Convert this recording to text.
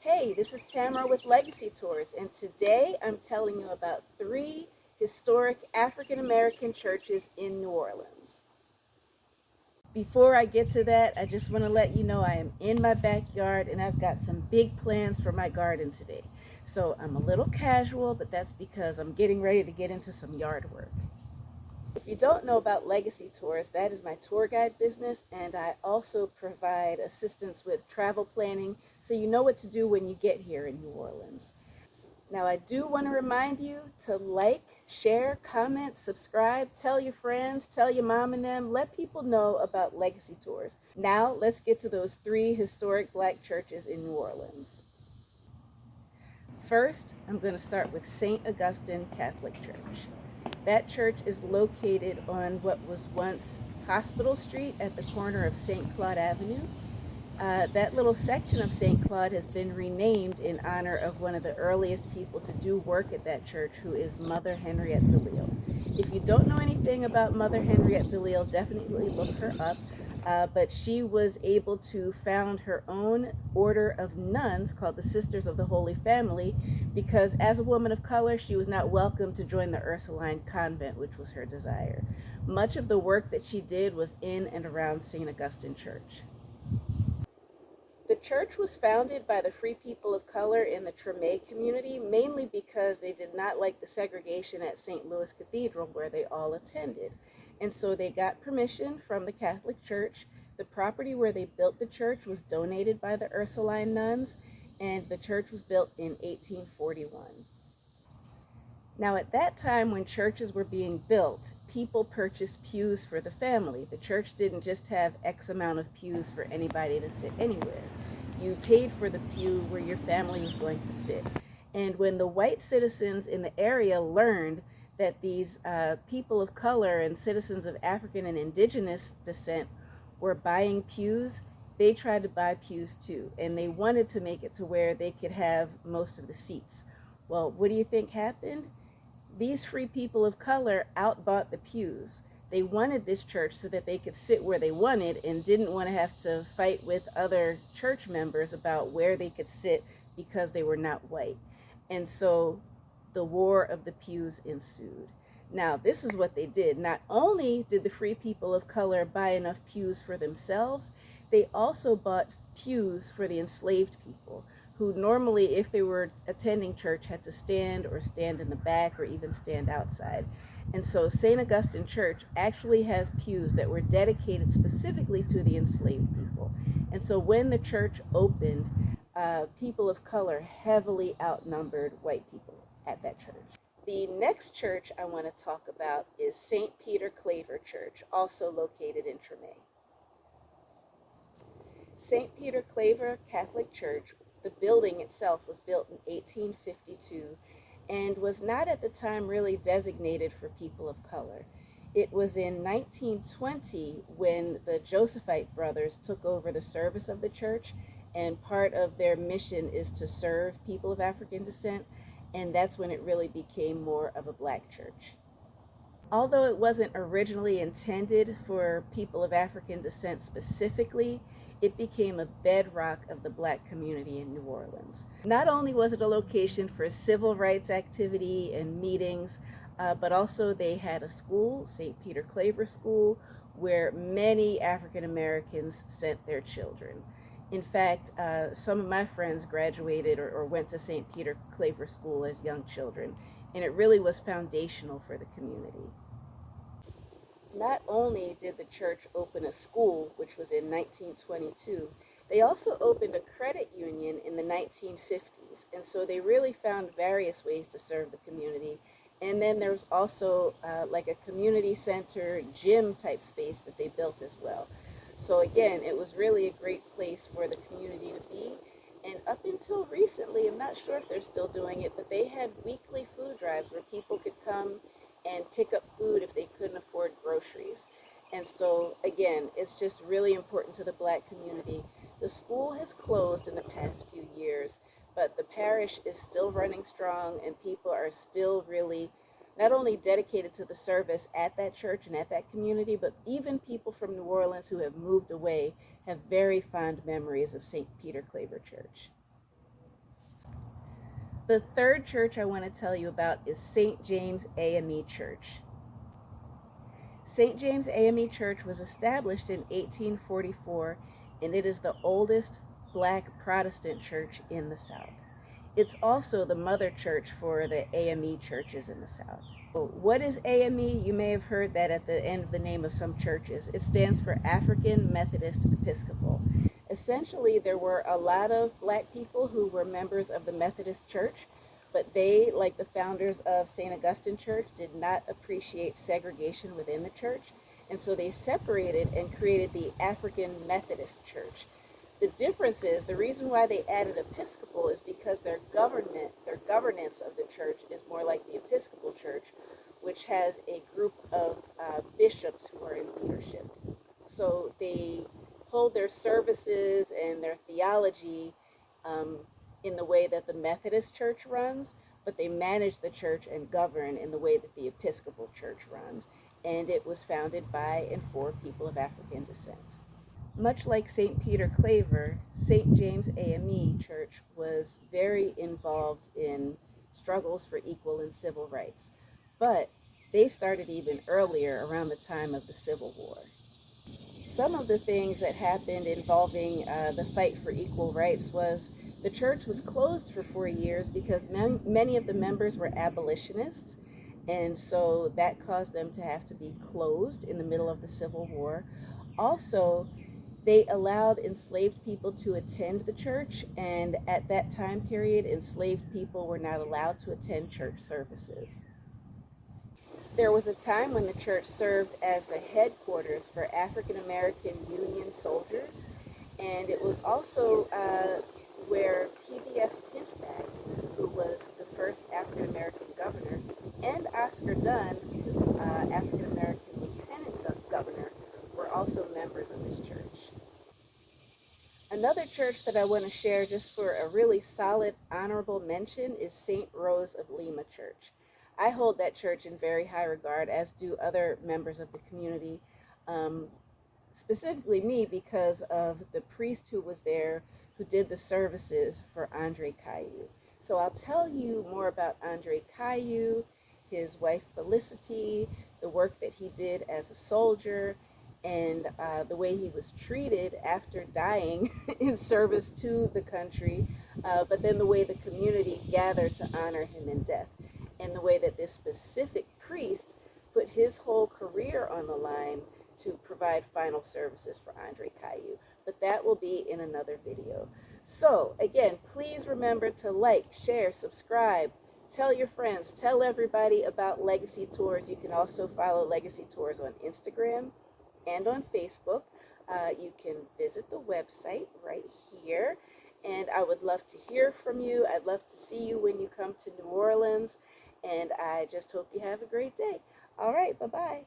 Hey, this is Tamara with Legacy Tours, and today I'm telling you about 3 historic African American churches in New Orleans. Before I get to that, I just want to let you know I am in my backyard and I've got some big plans for my garden today. So I'm a little casual, but that's because I'm getting ready to get into some yard work. If you don't know about Legacy Tours, that is my tour guide business, and I also provide assistance with travel planning so you know what to do when you get here in New Orleans. Now, I do want to remind you to like, share, comment, subscribe, tell your friends, tell your mom and them, let people know about Legacy Tours. Now, let's get to those 3 historic Black churches in New Orleans. First, I'm going to start with St. Augustine Catholic Church. That church is located on what was once Hospital Street at the corner of St. Claude Avenue. That little section of St. Claude has been renamed in honor of one of the earliest people to do work at that church, who is Mother Henriette DeLisle. If you don't know anything about Mother Henriette DeLisle, definitely look her up. But she was able to found her own order of nuns called the Sisters of the Holy Family because as a woman of color, she was not welcome to join the Ursuline convent, which was her desire. Much of the work that she did was in and around St. Augustine Church. The church was founded by the free people of color in the Treme community, mainly because they did not like the segregation at St. Louis Cathedral, where they all attended. And so they got permission from the Catholic Church. The property where they built the church was donated by the Ursuline nuns, and the church was built in 1841. Now, at that time when churches were being built, people purchased pews for the family. The church didn't just have X amount of pews for anybody to sit anywhere. You paid for the pew where your family was going to sit. And when the white citizens in the area learned that these people of color and citizens of African and indigenous descent were buying pews, they tried to buy pews too. And they wanted to make it to where they could have most of the seats. Well, what do you think happened? These free people of color outbought the pews. They wanted this church so that they could sit where they wanted and didn't want to have to fight with other church members about where they could sit because they were not white. And so the War of the Pews ensued. Now, this is what they did. Not only did the free people of color buy enough pews for themselves, they also bought pews for the enslaved people, who normally, if they were attending church, had to stand or stand in the back or even stand outside. And so St. Augustine Church actually has pews that were dedicated specifically to the enslaved people. And so when the church opened, people of color heavily outnumbered white people at that church. The next church I want to talk about is St. Peter Claver Church, also located in Treme. St. Peter Claver Catholic Church, the building itself was built in 1852 and was not at the time really designated for people of color. It was in 1920 when the Josephite brothers took over the service of the church, and part of their mission is to serve people of African descent, and that's when it really became more of a black church. Although it wasn't originally intended for people of African descent specifically, it became a bedrock of the black community in New Orleans. Not only was it a location for civil rights activity and meetings, but also they had a school, St. Peter Claver School, where many African Americans sent their children. In fact, some of my friends graduated or went to St. Peter Claver School as young children, and it really was foundational for the community. Not only did the church open a school, which was in 1922, they also opened a credit union in the 1950s. And so they really found various ways to serve the community. And then there was also like a community center, gym type space that they built as well. So again, it was really a great place for the community to be. And up until recently, I'm not sure if they're still doing it, but they had weekly food drives where people could come and pick up food if they couldn't afford groceries. And so, again, it's just really important to the black community. The school has closed in the past few years, but the parish is still running strong, and people are still really not only dedicated to the service at that church and at that community, but even people from New Orleans who have moved away have very fond memories of St. Peter Claver Church. The third church I want to tell you about is St. James AME Church. St. James AME Church was established in 1844, and it is the oldest Black Protestant church in the South. It's also the mother church for the AME churches in the South. What is AME? You may have heard that at the end of the name of some churches. It stands for African Methodist Episcopal. Essentially, there were a lot of Black people who were members of the Methodist Church, but they, like the founders of St. Augustine Church, did not appreciate segregation within the church, and so they separated and created the African Methodist Church. The difference is, the reason why they added Episcopal is because their governance of the church is more like the Episcopal Church, which has a group of bishops who are in leadership. So they hold their services and their theology in the way that the Methodist Church runs, but they manage the church and govern in the way that the Episcopal Church runs. And it was founded by and for people of African descent. Much like St. Peter Claver, St. James AME Church was very involved in struggles for equal and civil rights, but they started even earlier, around the time of the Civil War. Some of the things that happened involving the fight for equal rights was the church was closed for 4 years because many of the members were abolitionists, and so that caused them to have to be closed in the middle of the Civil War. Also, they allowed enslaved people to attend the church, and at that time period, enslaved people were not allowed to attend church services. There was a time when the church served as the headquarters for African American Union soldiers, and it was also where P.B.S. Pinchback, who was the first African American governor, and Oscar Dunn, African American lieutenant governor, were also members of this church. Another church that I want to share just for a really solid honorable mention is St. Rose of Lima Church. I hold that church in very high regard, as do other members of the community, specifically me because of the priest who was there who did the services for Andre Caillou. So I'll tell you more about Andre Caillou, his wife Felicity, the work that he did as a soldier, and the way he was treated after dying in service to the country, but then the way the community gathered to honor him in death, and the way that this specific priest put his whole career on the line to provide final services for Andre Caillou. But that will be in another video. So again, please remember to like, share, subscribe, tell your friends, tell everybody about Legacy Tours. You can also follow Legacy Tours on Instagram and on Facebook. You can visit the website right here, and I would love to hear from you. I'd love to see you when you come to New Orleans, and I just hope you have a great day. All right, bye-bye.